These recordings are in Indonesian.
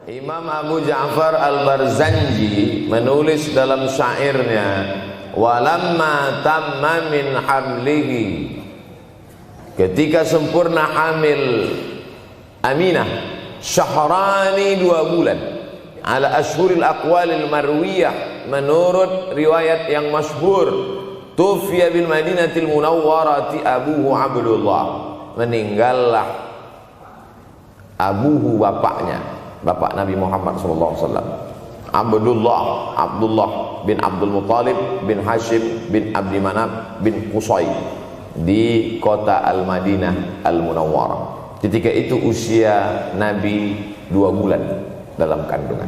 Imam Abu Ja'far Al-Barzanji menulis dalam syairnya, walamma tamma min hamlihi, ketika sempurna hamil Aminah syahrani 2 bulan, ala ashhuril aqwalil marwiyah, menurut riwayat yang masyhur, tufiya bil Madinatil Munawwarati abuhu Abdullah, meninggallah abuhu, bapaknya, bapak Nabi Muhammad SAW, Abdullah bin Abdul Muttalib bin Hashim bin Abdi Manaf bin Qusay, di kota Al-Madinah Al-Munawwarah. Ketika itu usia Nabi 2 bulan dalam kandungan.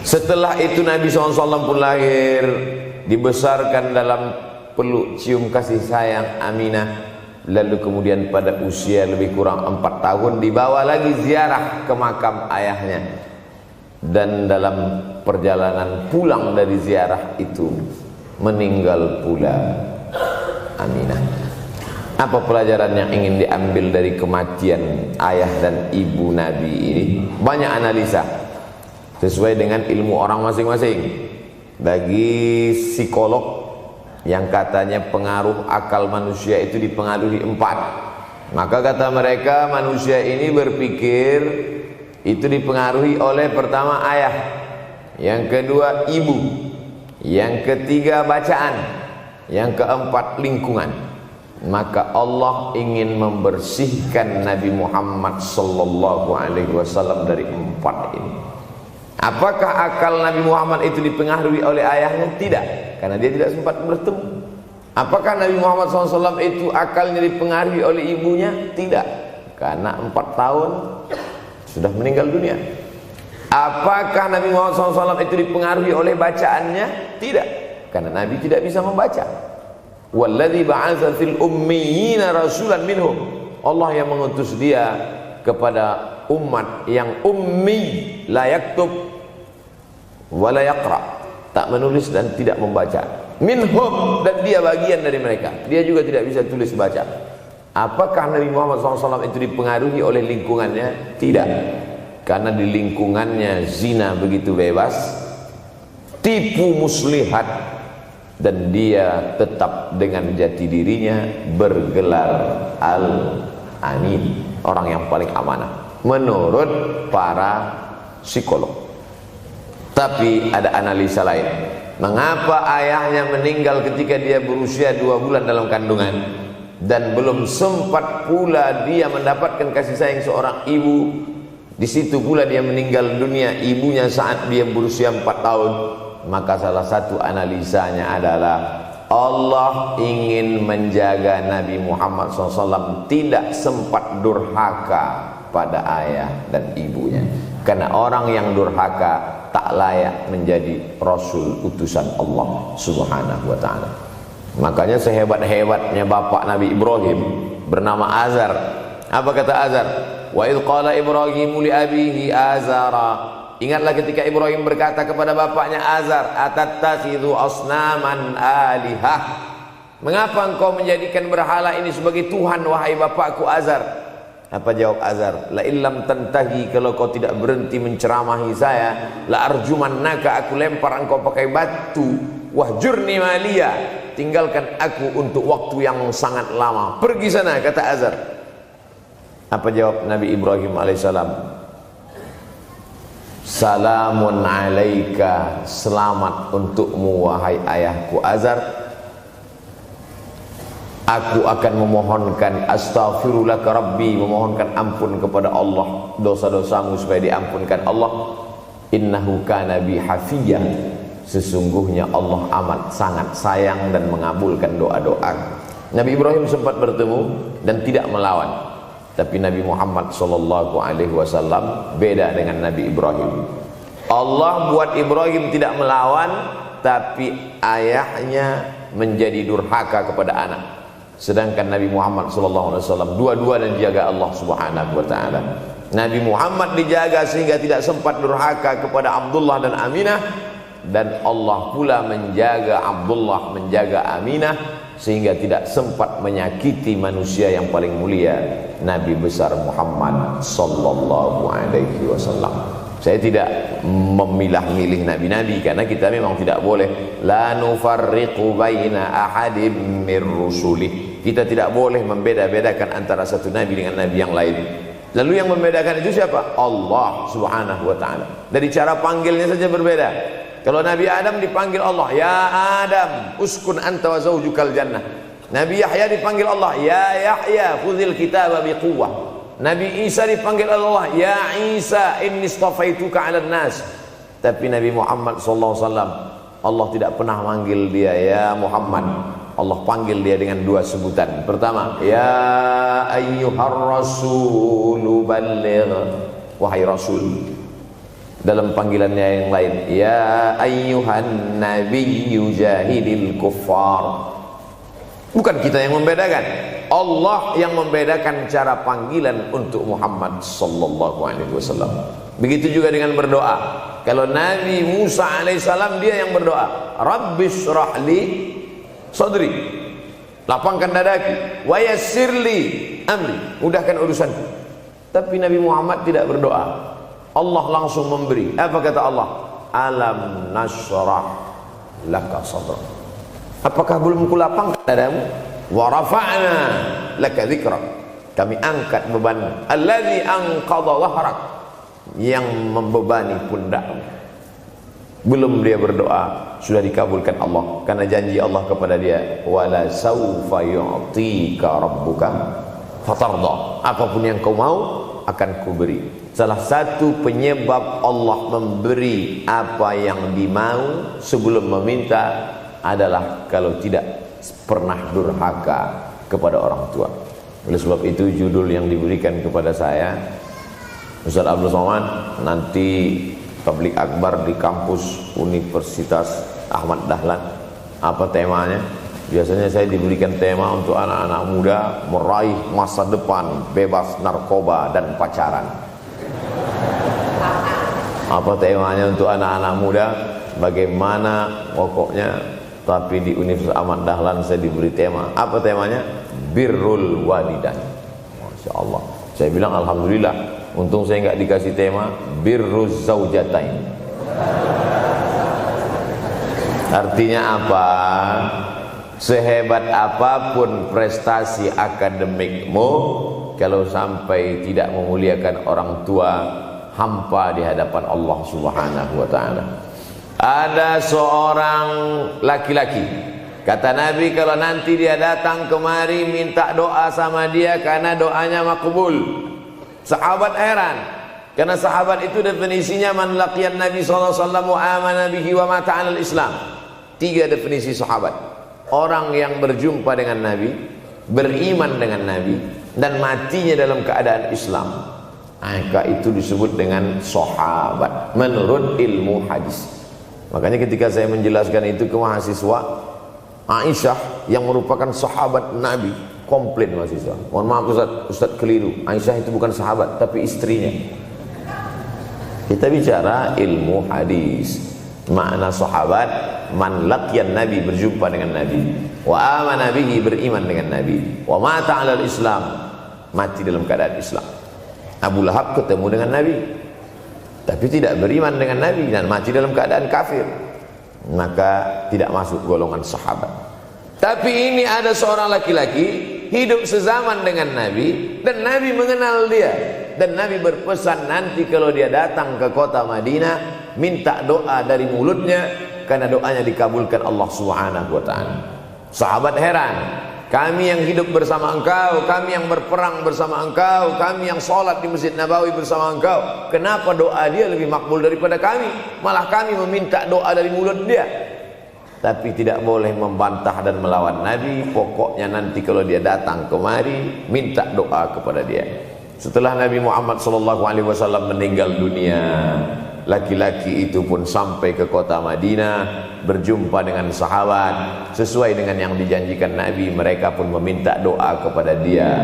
Setelah itu Nabi SAW pun lahir, dibesarkan dalam peluk cium kasih sayang Aminah. Lalu kemudian pada usia lebih kurang 4 tahun dibawa lagi ziarah ke makam ayahnya. Dan dalam perjalanan pulang dari ziarah itu meninggal pula Aminah. Apa pelajaran yang ingin diambil dari kematian ayah dan ibu Nabi ini? Banyak analisa sesuai dengan ilmu orang masing-masing. Bagi psikolog yang katanya pengaruh akal manusia itu dipengaruhi 4, maka kata mereka manusia ini berpikir itu dipengaruhi oleh pertama ayah, yang kedua ibu, yang ketiga bacaan, yang keempat lingkungan. Maka Allah ingin membersihkan Nabi Muhammad SAW dari 4 ini. Apakah akal Nabi Muhammad itu dipengaruhi oleh ayahnya? Tidak, karena dia tidak sempat bertemu. Apakah Nabi Muhammad SAW itu akalnya dipengaruhi oleh ibunya? Tidak, karena 4 tahun sudah meninggal dunia. Apakah Nabi Muhammad SAW itu dipengaruhi oleh bacaannya? Tidak, karena Nabi tidak bisa membaca. Walladzi ba'atsa fil ummiyina rasulan minhum, Allah yang mengutus dia kepada umat yang ummi, la yaktub wa la yaqra, tak menulis dan tidak membaca. Minhum, dan dia bagian dari mereka, dia juga tidak bisa tulis baca. Apakah Nabi Muhammad SAW itu dipengaruhi oleh lingkungannya? Tidak, karena di lingkungannya zina begitu bebas, tipu muslihat, dan dia tetap dengan jati dirinya bergelar Al-Amin, orang yang paling amanah menurut para psikolog. Tapi ada analisa lain. Mengapa ayahnya meninggal ketika dia berusia 2 bulan dalam kandungan, dan belum sempat pula dia mendapatkan kasih sayang seorang ibu? Di situ pula dia meninggal dunia, ibunya saat dia berusia 4 tahun. Maka salah satu analisanya adalah Allah ingin menjaga Nabi Muhammad SAW tidak sempat durhaka pada ayah dan ibunya, karena orang yang durhaka tak layak menjadi Rasul utusan Allah Subhanahu wa ta'ala. Makanya sehebat-hebatnya bapak Nabi Ibrahim bernama Azar. Apa kata Azar? Wa idh qala Ibrahimu li abihi Azara, ingatlah ketika Ibrahim berkata kepada bapaknya Azar, atattakhidhu asnaman alihah, mengapa engkau menjadikan berhala ini sebagai Tuhan wahai bapakku Azar? Apa jawab Azar? La illam tantahi, kalau kau tidak berhenti menceramahi saya, la arjumannaka, aku lempar engkau pakai batu. Wahjurni maliya, tinggalkan aku untuk waktu yang sangat lama, pergi sana, kata Azar. Apa jawab Nabi Ibrahim alaihissalam? Salamun alaika, selamat untukmu wahai ayahku Azar. Aku akan memohonkan astaghfirulaka rabbi, memohonkan ampun kepada Allah dosa-dosamu supaya diampunkan Allah. Innahu kana bi hafiyya, sesungguhnya Allah amat sangat sayang dan mengabulkan doa-doa. Nabi Ibrahim sempat bertemu dan tidak melawan. Tapi Nabi Muhammad SAW beda dengan Nabi Ibrahim. Allah buat Ibrahim tidak melawan, tapi ayahnya menjadi durhaka kepada anak. Sedangkan Nabi Muhammad SAW dua-dua dan dijaga Allah Subhanahu wa ta'ala. Nabi Muhammad dijaga sehingga tidak sempat durhaka kepada Abdullah dan Aminah, dan Allah pula menjaga Abdullah, menjaga Aminah sehingga tidak sempat menyakiti manusia yang paling mulia, Nabi besar Muhammad sallallahu alaihi wasallam. Saya tidak memilah-milih nabi-nabi karena kita memang tidak boleh la nufarriqu baina ahadim mir rusulih. Kita tidak boleh membeda-bedakan antara satu nabi dengan nabi yang lain. Lalu yang membedakan itu siapa? Allah Subhanahu wa taala. Dari cara panggilnya saja berbeda. Kalau Nabi Adam dipanggil Allah, ya Adam, uskun anta wa zawjukal jannah. Nabi Yahya dipanggil Allah, ya Yahya, khudhil kitaba biquwwah. Nabi Isa dipanggil Allah, ya Isa, inni istafaituka 'alan nas. Tapi Nabi Muhammad sallallahu alaihi wasallam, Allah tidak pernah manggil dia ya Muhammad. Allah panggil dia dengan dua sebutan. Pertama, ya ayyuhar rasulu balligh, wahai rasul. Dalam panggilannya yang lain, ya ayyuhan nabiyyu jahidil kuffar. Bukan kita yang membedakan, Allah yang membedakan cara panggilan untuk Muhammad sallallahu alaihi wasallam. Begitu juga dengan berdoa. Kalau Nabi Musa alaihissalam dia yang berdoa, Rabbis shrahli sadri, lapangkan dadaku, wa yassirli amri, mudahkan urusanku. Tapi Nabi Muhammad tidak berdoa, Allah langsung memberi. Apa kata Allah? Alam nashrah laka sadrak. Apakah belum kulapangkan dadamu? Wa rafa'na laka dzikrak. Kami angkat beban. Allazi anqadha dhahrak, yang membebani pundakmu. Belum dia berdoa, sudah dikabulkan Allah, karena janji Allah kepada dia, wala saufa yu'tika rabbuka fatarda. Apapun yang kau mau akan kuberi. Salah satu penyebab Allah memberi apa yang dimau sebelum meminta adalah kalau tidak pernah durhaka kepada orang tua. Oleh sebab itu judul yang diberikan kepada saya, Ustaz Abdul Somad, nanti tabligh akbar di kampus Universitas Ahmad Dahlan. Apa temanya? Biasanya saya diberikan tema untuk anak-anak muda meraih masa depan bebas narkoba dan pacaran. Apa temanya untuk anak-anak muda? Bagaimana pokoknya. Tapi di Universitas Ahmad Dahlan saya diberi tema. Apa temanya? Birrul walidain. Masya Allah. Saya bilang alhamdulillah, untung saya nggak dikasih tema birruz zaujatain. Artinya apa? Sehebat apapun prestasi akademikmu, kalau sampai tidak memuliakan orang tua, hampa di hadapan Allah Subhanahu wa taala. Ada seorang laki-laki, kata Nabi, kalau nanti dia datang kemari minta doa sama dia karena doanya makbul. Sahabat heran, karena sahabat itu definisinya man laqiyan Nabi sallallahu alaihi wasallam wa amana bihi wa mata 'alal Islam. 3 definisi sahabat: orang yang berjumpa dengan Nabi, beriman dengan Nabi, dan matinya dalam keadaan Islam. Maka itu disebut dengan sahabat menurut ilmu hadis. Makanya ketika saya menjelaskan itu ke mahasiswa, Aisyah yang merupakan sahabat Nabi, komplain mahasiswa, mohon maaf Ustaz keliru, Aisyah itu bukan sahabat tapi istrinya. Kita bicara ilmu hadis. Makna sahabat, man laqiyan Nabi, berjumpa dengan Nabi, wa amana bihi, beriman dengan Nabi, wa mata 'alal Islam, mati dalam keadaan Islam. Abu Lahab ketemu dengan Nabi tapi tidak beriman dengan Nabi dan mati dalam keadaan kafir, maka tidak masuk golongan sahabat. Tapi ini ada seorang laki-laki hidup sezaman dengan Nabi dan Nabi mengenal dia, dan Nabi berpesan nanti kalau dia datang ke kota Madinah minta doa dari mulutnya karena doanya dikabulkan Allah Subhanahu wa taala. Sahabat heran, kami yang hidup bersama engkau, kami yang berperang bersama engkau, kami yang sholat di Masjid Nabawi bersama engkau, kenapa doa dia lebih makbul daripada kami? Malah kami meminta doa dari mulut dia. Tapi tidak boleh membantah dan melawan Nabi. Pokoknya nanti kalau dia datang kemari minta doa kepada dia. Setelah Nabi Muhammad SAW meninggal dunia, laki-laki itu pun sampai ke kota Madinah, berjumpa dengan sahabat. Sesuai dengan yang dijanjikan Nabi, mereka pun meminta doa kepada dia.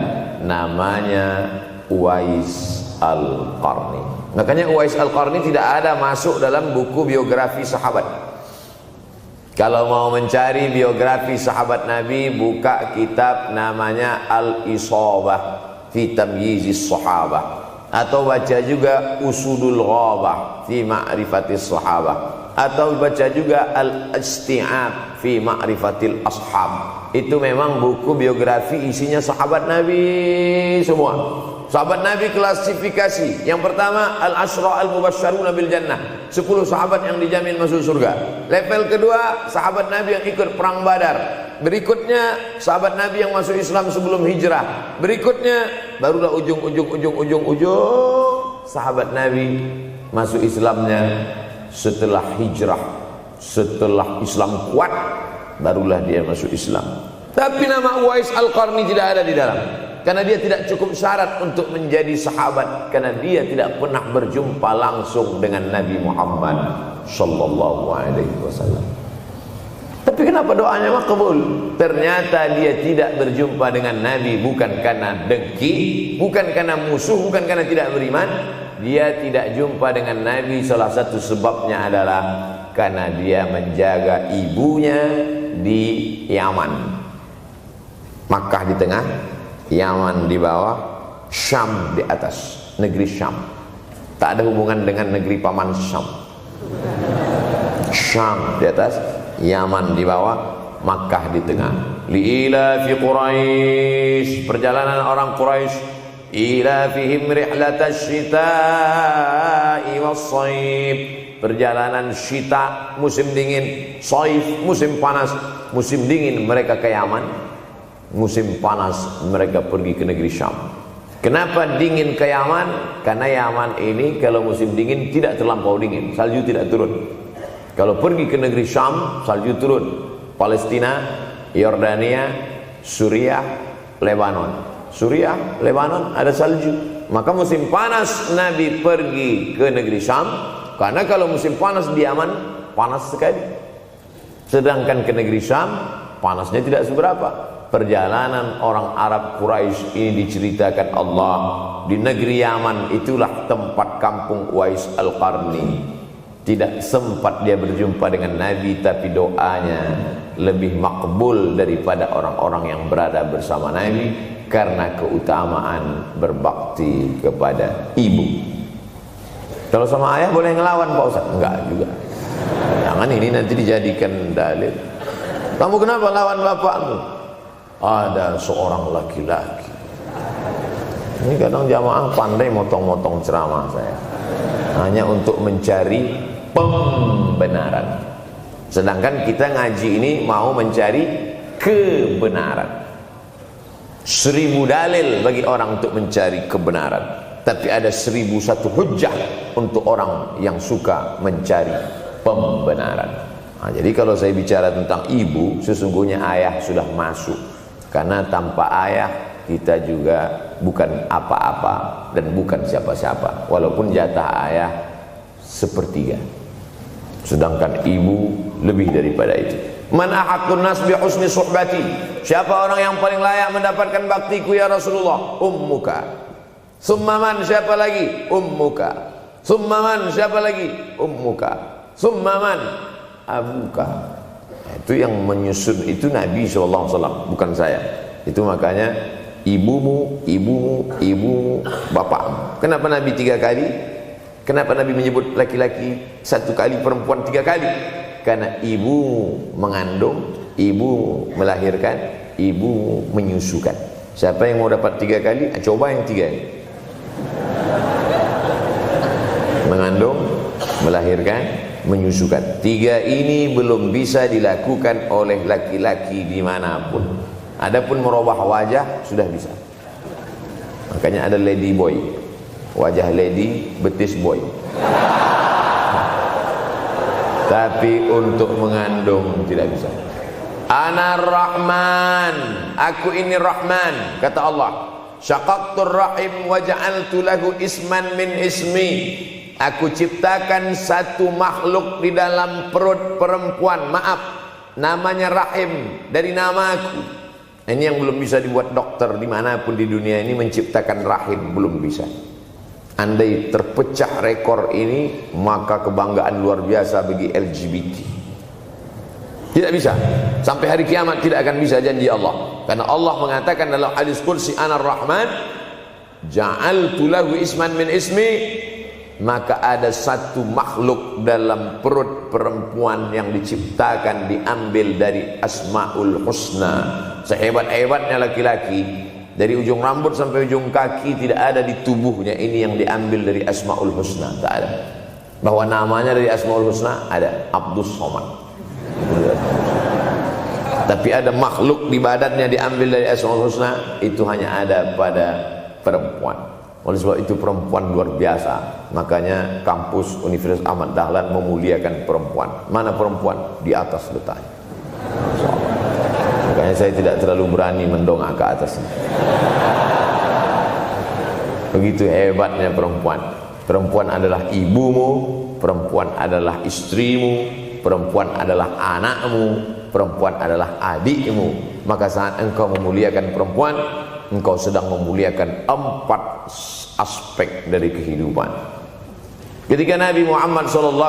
Namanya Uwais Al-Qarni. Makanya Uwais Al-Qarni tidak ada masuk dalam buku biografi sahabat. Kalau mau mencari biografi sahabat Nabi, buka kitab namanya Al-Isabah fi Tamyizis Sahabah, atau baca juga Usudul Ghabah fi Ma'rifatis Sahabah, atau baca juga Al-Isti'ab fi Ma'rifatil Ashab. Itu memang buku biografi isinya sahabat Nabi semua. Sahabat Nabi klasifikasi. Yang pertama, Al-Ashra Al-Mubashsharuna bil Jannah, 10 sahabat yang dijamin masuk surga. Level kedua, sahabat Nabi yang ikut perang Badar. Berikutnya, sahabat Nabi yang masuk Islam sebelum hijrah. Berikutnya, barulah ujung sahabat Nabi masuk Islamnya setelah hijrah, setelah Islam kuat, barulah dia masuk Islam. Tapi nama Uwais Al-Qarni tidak ada di dalam, karena dia tidak cukup syarat untuk menjadi sahabat, karena dia tidak pernah berjumpa langsung dengan Nabi Muhammad sallallahu alaihi wasallam. Tapi kenapa doanya makbul? Ternyata dia tidak berjumpa dengan Nabi bukan karena dengki, bukan karena musuh, bukan karena tidak beriman. Dia tidak jumpa dengan Nabi, salah satu sebabnya adalah karena dia menjaga ibunya di Yaman. Makkah di tengah, Yaman di bawah, Syam di atas, negeri Syam. Tak ada hubungan dengan negeri paman Syam. Syam di atas, Yaman di bawah, Makkah di tengah. Liila fi Quraisy, perjalanan orang Quraisy. Ila fihim rihlatash shita'i was-shaib, perjalanan syita musim dingin, shaif musim panas. Musim dingin mereka ke Yaman, musim panas mereka pergi ke negeri Syam. Kenapa dingin ke Yaman? Karena Yaman ini kalau musim dingin tidak terlampau dingin, salju tidak turun. Kalau pergi ke negeri Syam, salju turun. Palestina, Yordania, Suriah, Lebanon. Suriah, Lebanon ada salju. Maka musim panas Nabi pergi ke negeri Syam, karena kalau musim panas di Yaman panas sekali. Sedangkan ke negeri Syam panasnya tidak seberapa. Perjalanan orang Arab Quraisy ini diceritakan Allah, di negeri Yaman itulah tempat kampung Uwais Al-Qarni. Tidak sempat dia berjumpa dengan Nabi, tapi doanya lebih makbul daripada orang-orang yang berada bersama Nabi, karena keutamaan berbakti kepada ibu. Kalau sama ayah boleh ngelawan Pak Ustaz? Enggak juga. Jangan ini nanti dijadikan dalil. Kamu kenapa lawan bapakmu? Ada seorang laki-laki. Ini kadang jamaah pandai motong-motong ceramah saya, hanya untuk mencari pembenaran. Sedangkan kita ngaji ini mau mencari kebenaran. 1000 dalil bagi orang untuk mencari kebenaran, tapi ada 1001 hujjah untuk orang yang suka mencari pembenaran. Nah, jadi kalau saya bicara tentang ibu, sesungguhnya ayah sudah masuk, karena tanpa ayah kita juga bukan apa-apa dan bukan siapa-siapa, walaupun jatah ayah sepertiga, sedangkan ibu lebih daripada itu. Man ahaqqun nas bi husni suhbati, siapa orang yang paling layak mendapatkan baktiku ya Rasulullah? Ummuka. Summa man, siapa lagi? Ummuka. Summa man, siapa lagi? Ummuka. Summa man, abuka. Itu yang menyusun itu Nabi SAW, bukan saya. Itu makanya ibumu, ibumu, ibumu, bapakmu. Kenapa Nabi 3 kali? Kenapa Nabi menyebut laki-laki 1 kali, perempuan 3 kali? Karena ibu mengandung, ibu melahirkan, ibu menyusukan. Siapa yang mau dapat 3 kali? Coba yang 3 ini. Mengandung, melahirkan, menyusukan. 3 ini belum bisa dilakukan oleh laki-laki dimanapun. Adapun merubah wajah sudah bisa. Makanya ada lady boy, wajah lady, betis boy. Tapi untuk mengandung tidak bisa. Ana Rahman, aku ini Rahman, kata Allah. Syaqaqtur rahim wa ja'altu lahu isman min ismi. Aku ciptakan satu makhluk di dalam perut perempuan, maaf, namanya rahim, dari namaku. Ini yang belum bisa dibuat dokter dimanapun di dunia ini, menciptakan rahim, belum bisa. Andai terpecah rekor ini, maka kebanggaan luar biasa bagi LGBT. Tidak bisa. Sampai hari kiamat tidak akan bisa janji Allah. Karena Allah mengatakan dalam hadis qudsi, Anar Rahman ja'altu lahu isman min ismi. Maka ada satu makhluk dalam perut perempuan yang diciptakan diambil dari Asmaul Husna. Sehebat-hebatnya laki-laki, dari ujung rambut sampai ujung kaki tidak ada di tubuhnya ini yang diambil dari Asmaul Husna. Tak ada. Bahwa namanya dari Asmaul Husna ada Abdus Somad. Tapi ada makhluk di badannya diambil dari Asmaul Husna, itu hanya ada pada perempuan. Oleh sebab itu perempuan luar biasa. Makanya kampus Universitas Ahmad Dahlan memuliakan perempuan. Mana perempuan? Di atas letaknya. Makanya saya tidak terlalu berani mendongak ke atas. Begitu hebatnya perempuan. Perempuan adalah ibumu, perempuan adalah istrimu, perempuan adalah anakmu, perempuan adalah adikmu. Maka saat engkau memuliakan perempuan, engkau sedang memuliakan 4 aspek dari kehidupan. Ketika Nabi Muhammad SAW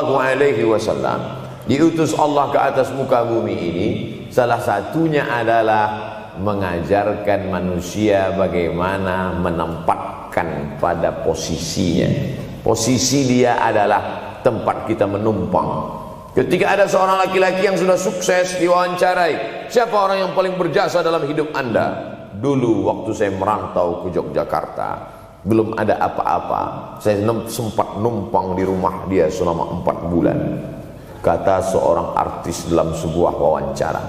diutus Allah ke atas muka bumi ini, salah satunya adalah mengajarkan manusia bagaimana menempatkan pada posisinya. Posisi dia adalah tempat kita menumpang. Ketika ada seorang laki-laki yang sudah sukses diwawancarai, siapa orang yang paling berjasa dalam hidup Anda? Dulu waktu saya merantau ke Yogyakarta, belum ada apa-apa, saya sempat numpang di rumah dia selama 4 bulan, kata seorang artis dalam sebuah wawancara.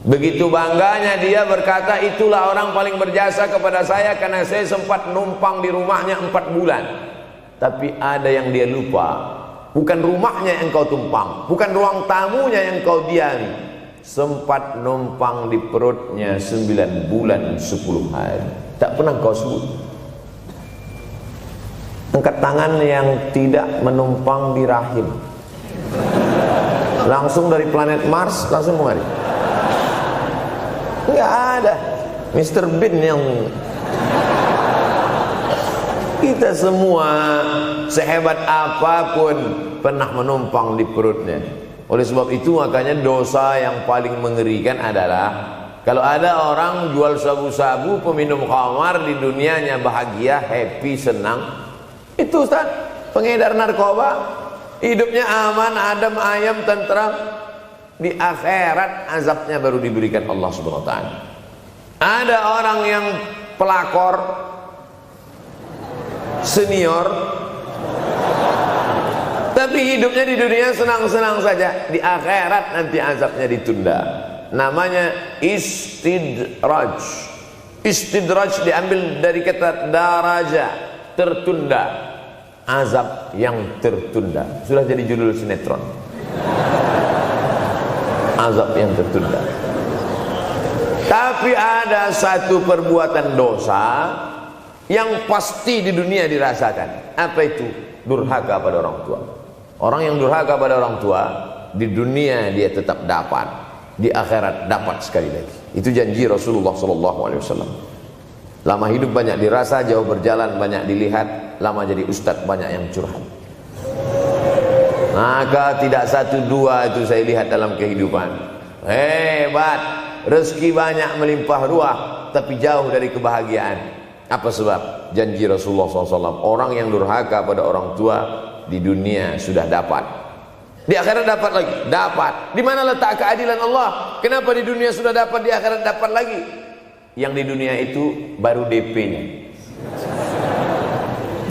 Begitu bangganya dia berkata, itulah orang paling berjasa kepada saya karena saya sempat numpang di rumahnya 4 bulan. Tapi ada yang dia lupa, bukan rumahnya yang kau tumpang, bukan ruang tamunya yang kau diami, sempat numpang di perutnya 9 bulan 10 hari. Tak pernah kau sebut. Angkat tangan yang tidak menumpang di rahim. Langsung dari planet Mars langsung kemari. Enggak ada. Mr. Bean yang... Kita semua sehebat apapun pernah menumpang di perutnya. Oleh sebab itu makanya dosa yang paling mengerikan adalah kalau ada orang jual sabu-sabu, peminum khamar, di dunianya bahagia, happy, senang. Itu Ustaz, pengedar narkoba, hidupnya aman, adem, ayam, tentram. Di akhirat azabnya baru diberikan Allah Subhanahu wa taala. Ada orang yang pelakor senior, tapi hidupnya di dunia senang-senang saja. Di akhirat nanti azabnya ditunda. Namanya istidraj. Istidraj diambil dari kata daraja, tertunda. Azab yang tertunda. Sudah jadi judul sinetron. Azab yang tertunda. Tapi ada satu perbuatan dosa yang pasti di dunia dirasakan. Apa itu? Durhaka pada orang tua. Orang yang durhaka pada orang tua, di dunia dia tetap dapat, di akhirat dapat sekali lagi. Itu janji Rasulullah SAW. Lama hidup banyak dirasa, jauh berjalan banyak dilihat, lama jadi ustadz banyak yang curhat. Maka tidak 1 2 itu saya lihat dalam kehidupan. Hebat, rezeki banyak melimpah ruah, tapi jauh dari kebahagiaan. Apa sebab? Janji Rasulullah SAW. Orang yang durhaka pada orang tua di dunia sudah dapat, di akhirat dapat lagi. Dapat. Di mana letak keadilan Allah? Kenapa di dunia sudah dapat, di akhirat dapat lagi? Yang di dunia itu baru DP-nya,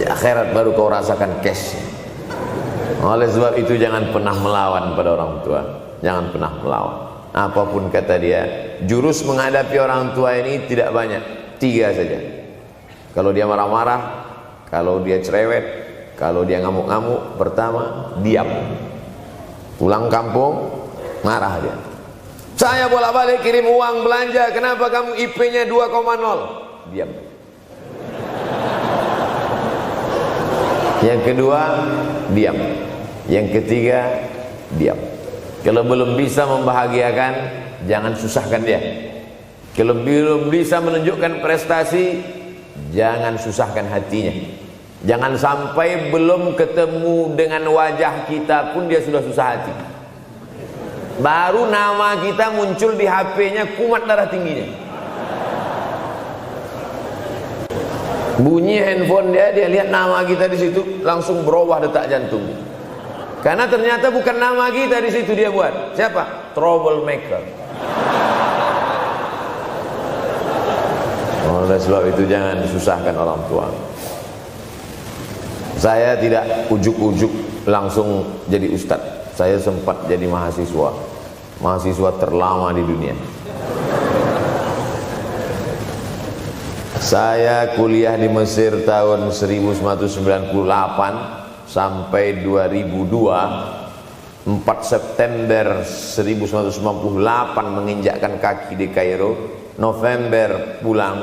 di akhirat baru kau rasakan cash. Oleh sebab itu jangan pernah melawan pada orang tua. Jangan pernah melawan. Apapun kata dia, jurus menghadapi orang tua ini tidak banyak, 3 saja. Kalau dia marah-marah, kalau dia cerewet, kalau dia ngamuk-ngamuk, pertama diam. Pulang kampung marah dia. Saya bolak-balik kirim uang belanja, kenapa kamu IP-nya 2,0? Diam. Yang kedua, diam. Yang ketiga, diam. Kalau belum bisa membahagiakan, jangan susahkan dia. Kalau belum bisa menunjukkan prestasi, jangan susahkan hatinya. Jangan sampai belum ketemu dengan wajah kita pun dia sudah susah hati. baru nama kita muncul di HP-nya kumat darah tingginya. Bunyi handphone dia lihat nama kita di situ, langsung berubah detak jantung. Karena ternyata bukan nama kita di situ dia buat. Siapa? Troublemaker. Oleh sebab itu jangan susahkan orang tua. Saya tidak ujuk-ujuk langsung jadi ustadz. Saya sempat jadi mahasiswa terlama di dunia. Saya kuliah di Mesir tahun 1998 sampai 2002. 4 September 1998 menginjakkan kaki di Kairo. November pulang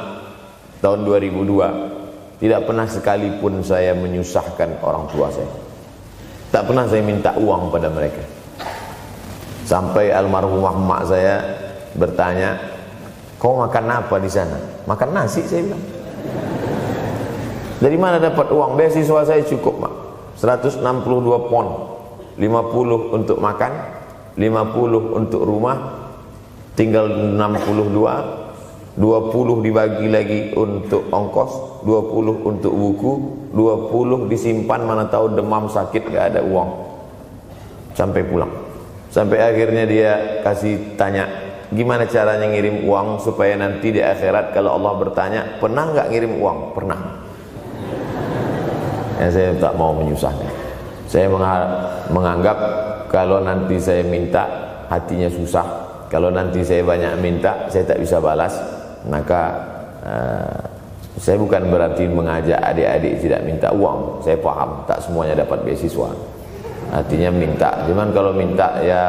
tahun 2002. Tidak pernah sekalipun saya menyusahkan orang tua saya. Tak pernah saya minta uang pada mereka. Sampai almarhumah emak saya bertanya, "Kau makan apa di sana?" "Makan nasi," saya bilang. "Dari mana dapat uang?" "Beasiswa saya cukup, Mak. 162 pon. 50 untuk makan, 50 untuk rumah, tinggal 62. 20 dibagi lagi untuk ongkos, 20 untuk buku, 20 disimpan, mana tahu demam sakit gak ada uang." Sampai pulang. Sampai akhirnya dia kasih tanya, "Gimana caranya ngirim uang supaya nanti di akhirat kalau Allah bertanya, pernah nggak ngirim uang?" "Pernah." Ya, saya tak mau menyusahkan. Saya menganggap kalau nanti saya minta hatinya susah. Kalau nanti saya banyak minta saya tak bisa balas. Maka saya bukan berarti mengajak adik-adik tidak minta uang. Saya paham tak semuanya dapat beasiswa. Artinya minta. Cuman kalau minta ya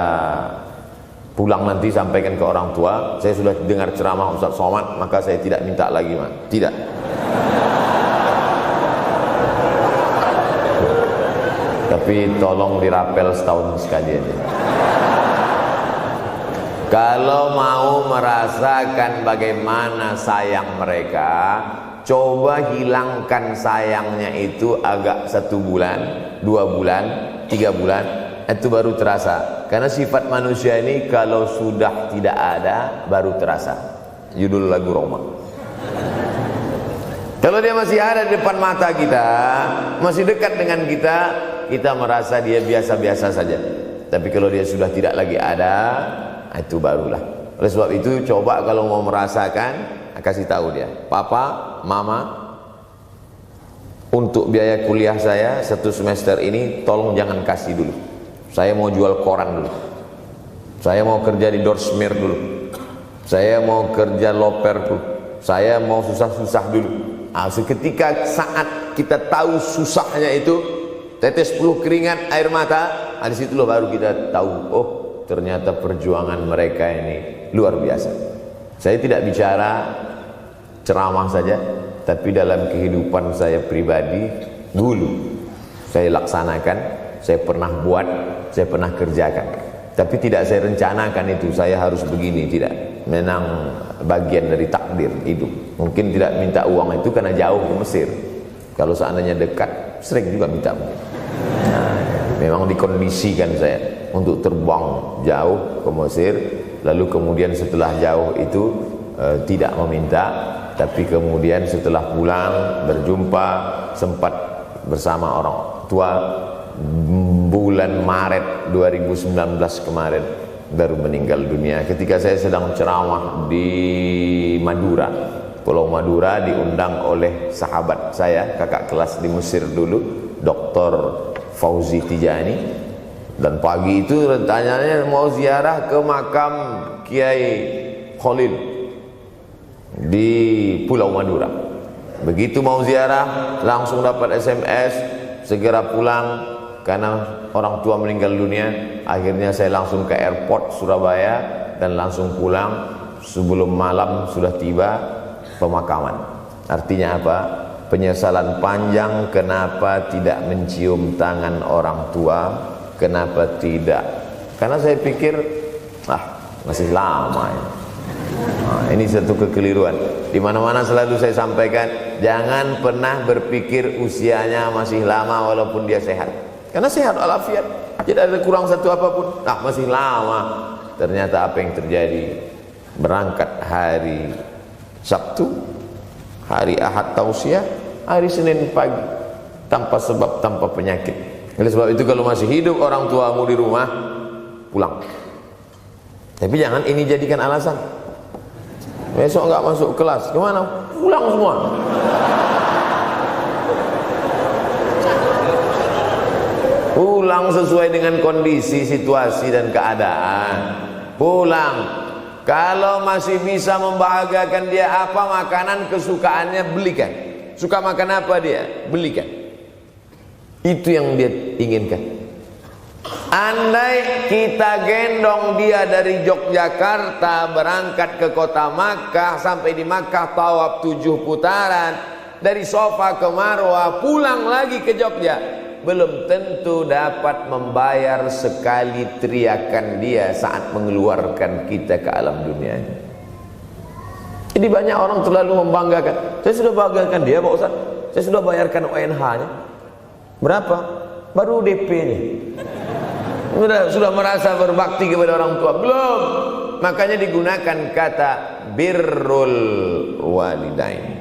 pulang nanti sampaikan ke orang tua, "Saya sudah dengar ceramah Ustaz Somad, maka saya tidak minta lagi, Mas." Tidak. Tapi tolong dirapel setahun sekali aja. Kalau mau merasakan bagaimana sayang mereka, coba hilangkan sayangnya itu agak 1 bulan, 2 bulan, 3 bulan, itu baru terasa. Karena sifat manusia ini kalau sudah tidak ada baru terasa. Judul lagu Roma. Kalau dia masih ada di depan mata kita, masih dekat dengan kita, kita merasa dia biasa-biasa saja. Tapi kalau dia sudah tidak lagi ada, itu barulah. Oleh sebab itu coba kalau mau merasakan, kasih tahu dia, "Papa, Mama, untuk biaya kuliah saya 1 semester ini tolong jangan kasih dulu. Saya mau jual koran dulu. Saya mau kerja di Dorsmir dulu. Saya mau kerja loper dulu. Saya mau susah-susah dulu." Seketika saat kita tahu susahnya itu, tetes peluh keringat, air mata, di situ loh baru kita tahu, oh ternyata perjuangan mereka ini luar biasa. Saya tidak bicara ceramah saja, tapi dalam kehidupan saya pribadi dulu saya laksanakan, saya pernah buat, saya pernah kerjakan. Tapi tidak saya rencanakan itu, saya harus begini, tidak. Memang bagian dari takdir hidup. Mungkin tidak minta uang itu karena jauh ke Mesir. Kalau seandainya dekat, sering juga minta. Nah, memang dikondisikan saya untuk terbang jauh ke Mesir, lalu kemudian setelah jauh itu tidak meminta, tapi kemudian setelah pulang berjumpa, sempat bersama orang tua. Bulan Maret 2019 kemarin baru meninggal dunia ketika saya sedang ceramah di Madura, Pulau Madura, diundang oleh sahabat saya, kakak kelas di Mesir dulu, Dr. Fauzi Tijani. Dan pagi itu rencananya mau ziarah ke makam Kiai Khalil di Pulau Madura. Begitu mau ziarah langsung dapat SMS segera pulang karena orang tua meninggal dunia. Akhirnya saya langsung ke airport Surabaya dan langsung pulang. Sebelum malam sudah tiba pemakaman. Artinya apa? Penyesalan panjang kenapa tidak mencium tangan orang tua, kenapa tidak. Karena saya pikir masih lama ya. Ini satu kekeliruan. Di mana-mana selalu saya sampaikan, jangan pernah berpikir usianya masih lama walaupun dia sehat. Karena sehat walafiat, tidak ada kurang satu apapun. Masih lama. Ternyata apa yang terjadi? Berangkat hari Sabtu, hari Ahad tausiah, hari Senin pagi, tanpa sebab, tanpa penyakit. Oleh sebab itu kalau masih hidup orang tuamu di rumah, pulang. Tapi jangan ini jadikan alasan. Besok nggak masuk kelas, kemana? Pulang semua. Pulang sesuai dengan kondisi, situasi dan keadaan. Pulang. Kalau masih bisa membahagiakan dia apa makanan kesukaannya, belikan. Suka makan apa dia, belikan. Itu yang dia inginkan. Andai kita gendong dia dari Yogyakarta berangkat ke kota Makkah, sampai di Makkah tawaf 7 putaran, dari Safa ke Marwah, pulang lagi ke Jogja, belum tentu dapat membayar sekali teriakan dia saat mengeluarkan kita ke alam dunia. Jadi banyak orang terlalu membanggakan. Saya sudah banggakan dia Pak Ustaz, saya sudah bayarkan ONH-nya. Berapa? Baru DP-nya. Sudah merasa berbakti kepada orang tua? Belum. Makanya digunakan kata birrul walidain.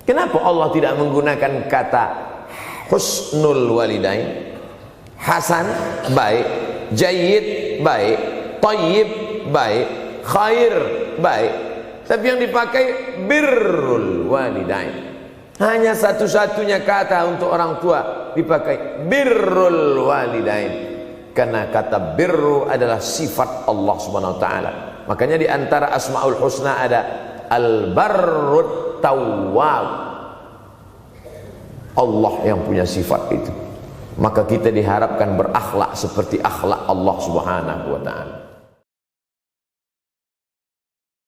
Kenapa Allah tidak menggunakan kata husnul walidain? Hasan baik, jayyid baik, thayyib baik, khair baik. Tapi yang dipakai birrul walidain. Hanya satu-satunya kata untuk orang tua dipakai birrul walidain. Karena kata birru adalah sifat Allah Subhanahu wa taala. Makanya di antara Asmaul Husna ada Al-Barrut Tawwab. Allah yang punya sifat itu. Maka kita diharapkan berakhlak seperti akhlak Allah Subhanahu wa taala.